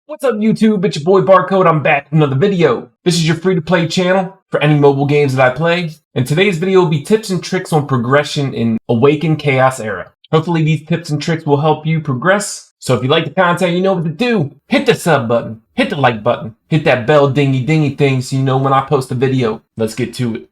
What's up YouTube, it's your boy Barcode, I'm back with another video. This is your free-to-play channel for any mobile games that I play. And today's video will be tips and tricks on progression in Awaken Chaos Era. Hopefully these tips and tricks will help you progress. So if you like the content, you know what to do. Hit the sub button, hit the like button, hit that bell dingy thing so you know when I post a video. Let's get to it.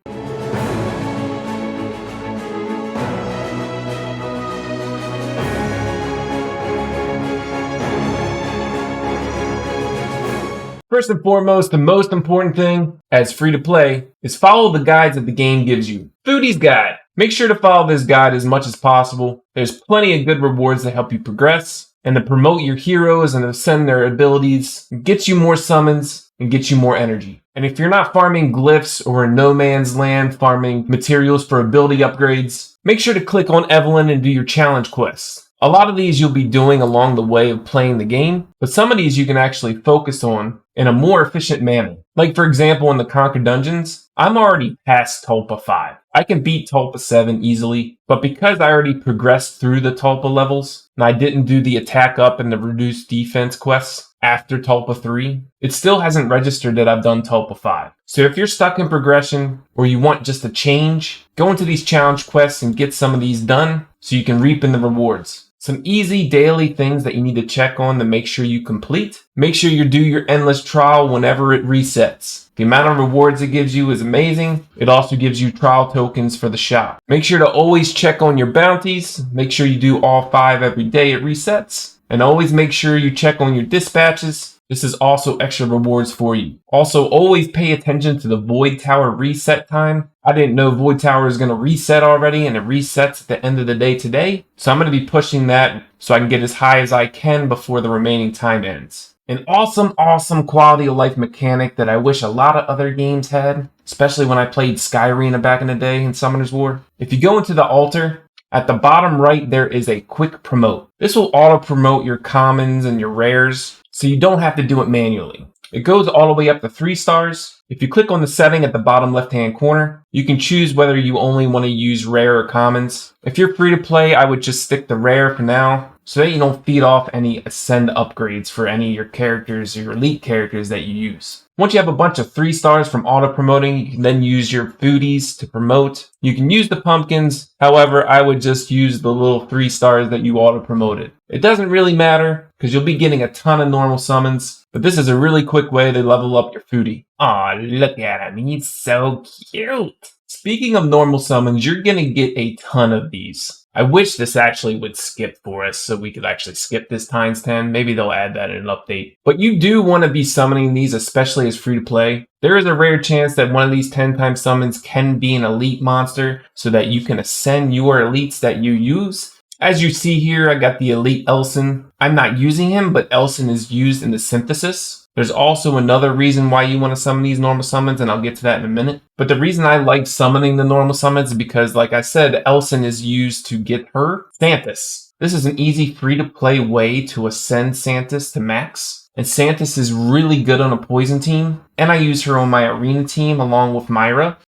First and foremost, the most important thing as free to play is follow the guides that the game gives you. Foodie's Guide. Make sure to follow this guide as much as possible. There's plenty of good rewards that help you progress and to promote your heroes and ascend their abilities, get you more summons and get you more energy. And if you're not farming glyphs or in no man's land farming materials for ability upgrades, make sure to click on Evelyn and do your challenge quests. A lot of these you'll be doing along the way of playing the game, but some of these you can actually focus on in a more efficient manner. Like for example, in the Conquer Dungeons, I'm already past Tulpa 5. I can beat Tulpa 7 easily, but because I already progressed through the Tulpa levels, and I didn't do the attack up and the reduced defense quests after Tulpa 3, it still hasn't registered that I've done Tulpa 5. So if you're stuck in progression, or you want just a change, go into these challenge quests and get some of these done so you can reap in the rewards. Some easy daily things that you need to check on to make sure you complete. Make sure you do your endless trial whenever it resets. The amount of rewards it gives you is amazing. It also gives you trial tokens for the shop. Make sure to always check on your bounties. Make sure you do all 5 every day it resets. And always make sure you check on your dispatches. This is also extra rewards for you. Also, always pay attention to the Void Tower reset time. I didn't know Void Tower is going to reset already, and it resets at the end of the day today. So I'm going to be pushing that so I can get as high as I can before the remaining time ends. An awesome quality of life mechanic that I wish a lot of other games had, especially when I played Skyrena back in the day in Summoner's War. If you go into the altar, at the bottom right, there is a quick promote. This will auto promote your commons and your rares, so you don't have to do it manually. It goes all the way up to 3 stars. If you click on the setting at the bottom left-hand corner, you can choose whether you only want to use rare or commons. If you're free to play, I would just stick to rare for now, so that you don't feed off any ascend upgrades for any of your characters or your elite characters that you use. Once you have a bunch of 3 stars from auto-promoting, you can then use your foodies to promote. You can use the pumpkins, however, I would just use the little 3 stars that you auto-promoted. It doesn't really matter, because you'll be getting a ton of normal summons, but this is a really quick way to level up your foodie. Aw, look at him, he's so cute! Speaking of normal summons, you're gonna get a ton of these. I wish this actually would skip for us so we could actually skip this times 10. Maybe they'll add that in an update. But you do want to be summoning these, especially as free to play. There is a rare chance that one of these 10 times summons can be an elite monster so that you can ascend your elites that you use. As you see here, I got the elite Elson. I'm not using him, but Elson is used in the synthesis. There's also another reason why you want to summon these normal summons, and I'll get to that in a minute. But the reason I like summoning the normal summons is because, like I said, Elson is used to get her Santis. This is an easy free-to-play way to ascend Santis to max. And Santis is really good on a poison team, and I use her on my arena team along with Myla,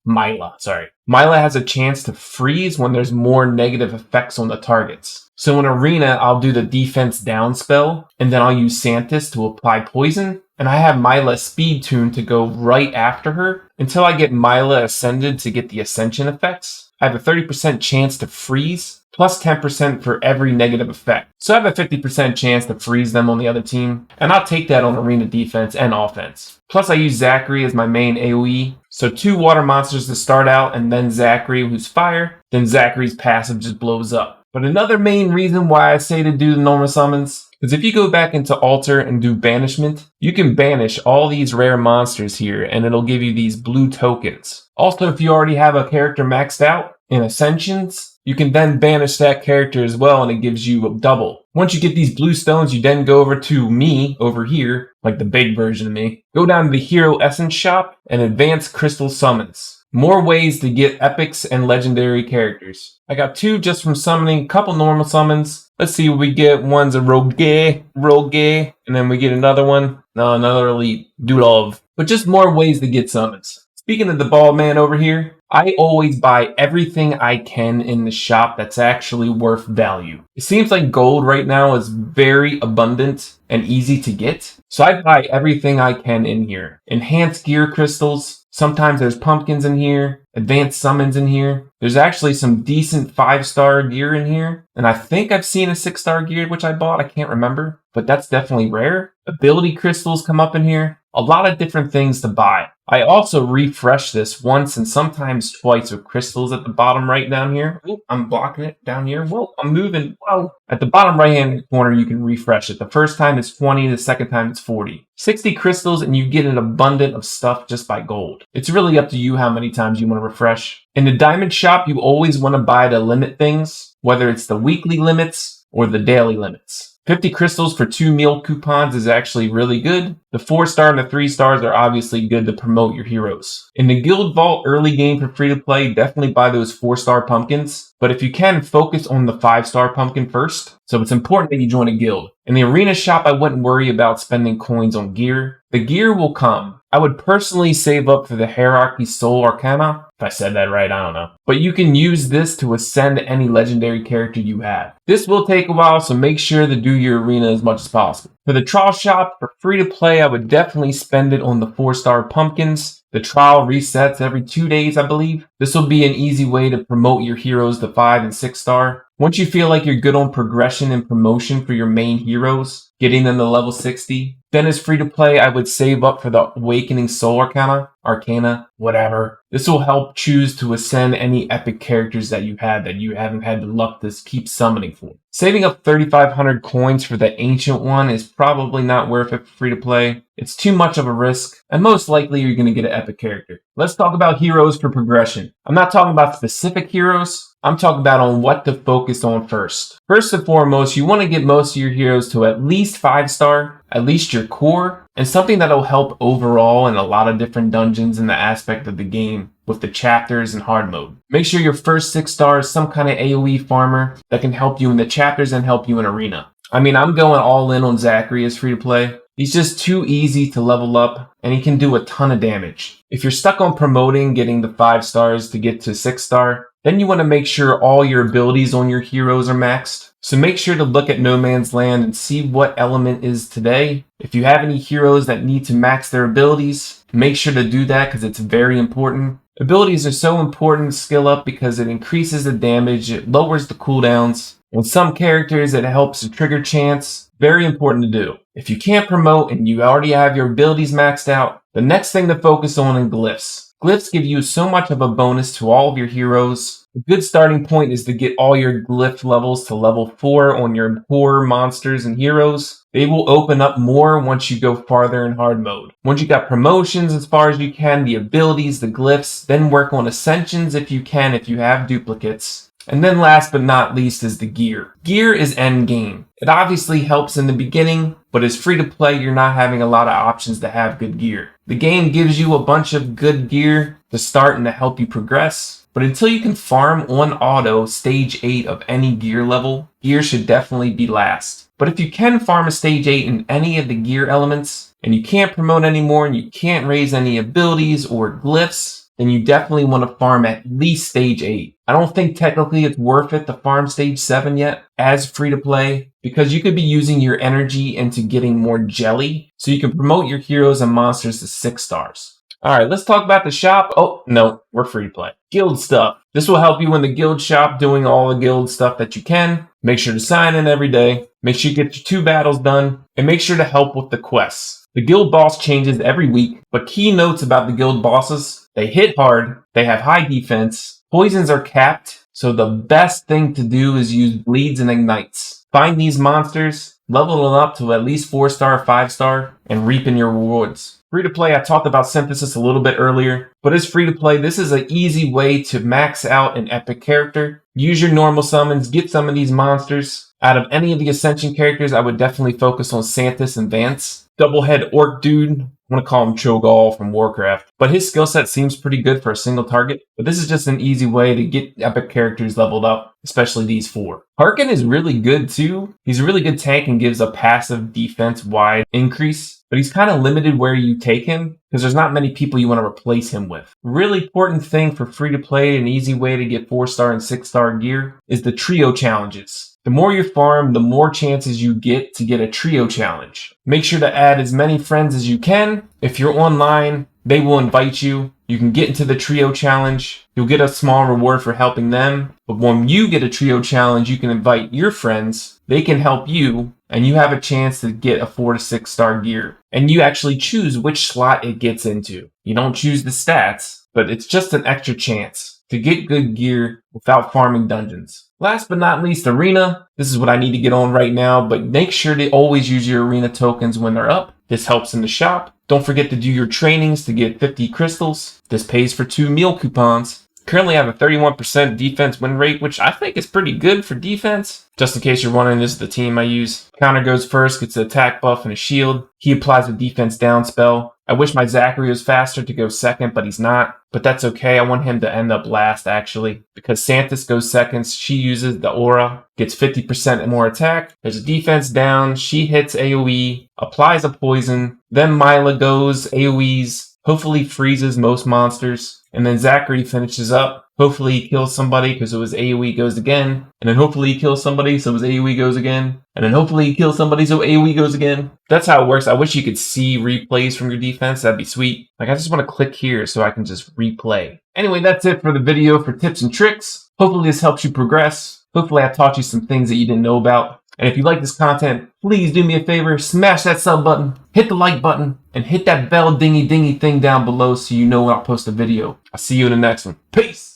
Myla has a chance to freeze when there's more negative effects on the targets. So in arena, I'll do the defense down spell, and then I'll use Santis to apply poison, and I have Myla speed tune to go right after her until I get Myla ascended to get the ascension effects. I have a 30% chance to freeze, plus 10% for every negative effect. So I have a 50% chance to freeze them on the other team, and I'll take that on arena defense and offense. Plus I use Zachary as my main AoE, so 2 water monsters to start out and then Zachary who's fire, then Zachary's passive just blows up. But another main reason why I say to do the normal summons is if you go back into altar and do banishment, you can banish all these rare monsters here and it'll give you these blue tokens. Also, if you already have a character maxed out in Ascensions, you can then banish that character as well and it gives you a double. Once you get these blue stones, you then go over to me over here, like the big version of me. Go down to the Hero Essence shop and advance crystal summons. More ways to get epics and legendary characters. I got 2 just from summoning a couple normal summons. Let's see what we get. One's a rogue, and then we get another one. No, another elite. Do it all of. But just more ways to get summons. Speaking of the bald man over here, I always buy everything I can in the shop that's actually worth value. It seems like gold right now is very abundant and easy to get, so I buy everything I can in here. Enhanced gear crystals, sometimes there's pumpkins in here, advanced summons in here. There's actually some decent 5-star gear in here, and I think I've seen a 6-star gear which I bought, I can't remember, but that's definitely rare. Ability crystals come up in here. A lot of different things to buy. I also refresh this once and sometimes twice with crystals at the bottom right down here. Oop, I'm blocking it down here. Whoa, I'm moving. Whoa. At the bottom right hand corner, you can refresh it. The first time it's 20, the second time it's 40. 60 crystals and you get an abundance of stuff just by gold. It's really up to you how many times you want to refresh. In the diamond shop, you always want to buy to limit things, whether it's the weekly limits or the daily limits. 50 crystals for 2 meal coupons is actually really good. The 4-star and the 3 stars are obviously good to promote your heroes. In the guild vault early game for free to play, definitely buy those 4-star pumpkins. But if you can, focus on the 5-star pumpkin first. So it's important that you join a guild. In the arena shop, I wouldn't worry about spending coins on gear. The gear will come. I would personally save up for the Hierarchy Soul Arcana. If I said that right, I don't know. But you can use this to ascend any legendary character you have. This will take a while, so make sure to do your arena as much as possible. For the trial shop, for free to play, I would definitely spend it on the 4-star pumpkins. The trial resets every 2 days, I believe. This will be an easy way to promote your heroes to 5 and 6-star. Once you feel like you're good on progression and promotion for your main heroes, getting them to level 60, then as free to play, I would save up for the Awakening Soul Arcana, whatever. This will help choose to ascend any epic characters that you have that you haven't had the luck to keep summoning for. Saving up 3,500 coins for the Ancient one is probably not worth it for free to play. It's too much of a risk, and most likely you're going to get an epic character. Let's talk about heroes for progression. I'm not talking about specific heroes. I'm talking about on what to focus on first. First and foremost, you want to get most of your heroes to at least 5-star, at least your core, and something that'll help overall in a lot of different dungeons in the aspect of the game with the chapters and hard mode. Make sure your first 6 stars is some kind of AoE farmer that can help you in the chapters and help you in arena. I mean, I'm going all in on Zachary as free to play. He's just too easy to level up, and he can do a ton of damage. If you're stuck on promoting getting the 5 stars to get to 6-star, then you want to make sure all your abilities on your heroes are maxed. So make sure to look at No Man's Land and see what element is today. If you have any heroes that need to max their abilities, make sure to do that because it's very important. Abilities are so important to skill up because it increases the damage, it lowers the cooldowns. On some characters, it helps the trigger chance. Very important to do. If you can't promote and you already have your abilities maxed out, the next thing to focus on is glyphs. Glyphs give you so much of a bonus to all of your heroes. A good starting point is to get all your glyph levels to level 4 on your core monsters and heroes. They will open up more once you go farther in hard mode. Once you got promotions as far as you can, the abilities, the glyphs, then work on ascensions if you can, if you have duplicates. And then last but not least is the gear. Gear is end game. It obviously helps in the beginning, but as free to play, you're not having a lot of options to have good gear. The game gives you a bunch of good gear to start and to help you progress, but until you can farm on auto stage 8 of any gear level, gear should definitely be last. But if you can farm a stage 8 in any of the gear elements, and you can't promote anymore and you can't raise any abilities or glyphs, then you definitely want to farm at least stage 8. I don't think technically it's worth it to farm stage 7 yet as free to play because you could be using your energy into getting more jelly so you can promote your heroes and monsters to 6 stars. Alright, let's talk about the shop. Oh, no, we're free to play. Guild stuff. This will help you in the guild shop doing all the guild stuff that you can. Make sure to sign in every day. Make sure you get your 2 battles done. And make sure to help with the quests. The guild boss changes every week, but key notes about the guild bosses: they hit hard, they have high defense, poisons are capped, so the best thing to do is use bleeds and ignites. Find these monsters, level them up to at least 4-star, 5-star, and reap in your rewards. Free to play, I talked about synthesis a little bit earlier, but as free to play, this is an easy way to max out an epic character. Use your normal summons, get some of these monsters. Out of any of the Ascension characters, I would definitely focus on Santis and Vance. Doublehead Orc Dude, I'm going to call him Cho'Gall from Warcraft. but his skill set seems pretty good for a single target. But this is just an easy way to get epic characters leveled up, especially these 4. Harkin is really good too. He's a really good tank and gives a passive defense wide increase, but he's kind of limited where you take him because there's not many people you want to replace him with. Really important thing for free to play, an easy way to get 4-star and 6-star gear is the trio challenges. The more you farm, the more chances you get to get a trio challenge. Make sure to add as many friends as you can. If you're online, they will invite you. You can get into the trio challenge. You'll get a small reward for helping them. But when you get a trio challenge, you can invite your friends. They can help you, and you have a chance to get a 4 to 6-star gear. And you actually choose which slot it gets into. You don't choose the stats, but it's just an extra chance to get good gear without farming dungeons. Last but not least, arena. This is what I need to get on right now, but make sure to always use your arena tokens when they're up. This helps in the shop. Don't forget to do your trainings to get 50 crystals. This pays for 2 meal coupons. Currently I have a 31% defense win rate, which I think is pretty good for defense. Just in case you're wondering, this is the team I use. Counter goes first, gets an attack buff and a shield. He applies a defense down spell. I wish my Zachary was faster to go second, but he's not. But that's okay, I want him to end up last actually. Because Santis goes second, she uses the aura, gets 50% more attack. There's a defense down, she hits AoE, applies a poison. Then Mila goes, AoEs, hopefully freezes most monsters. And then Zachary finishes up. Hopefully he kills somebody because it was AoE goes again. And then hopefully he kills somebody so his AoE goes again. And then hopefully he kills somebody so AoE goes again. That's how it works. I wish you could see replays from your defense. That'd be sweet. Like I just want to click here so I can just replay. Anyway, that's it for the video for tips and tricks. Hopefully this helps you progress. Hopefully I taught you some things that you didn't know about. And if you like this content, please do me a favor, smash that sub button, hit the like button, and hit that bell dingy thing down below so you know when I post a video. I'll see you in the next one. Peace!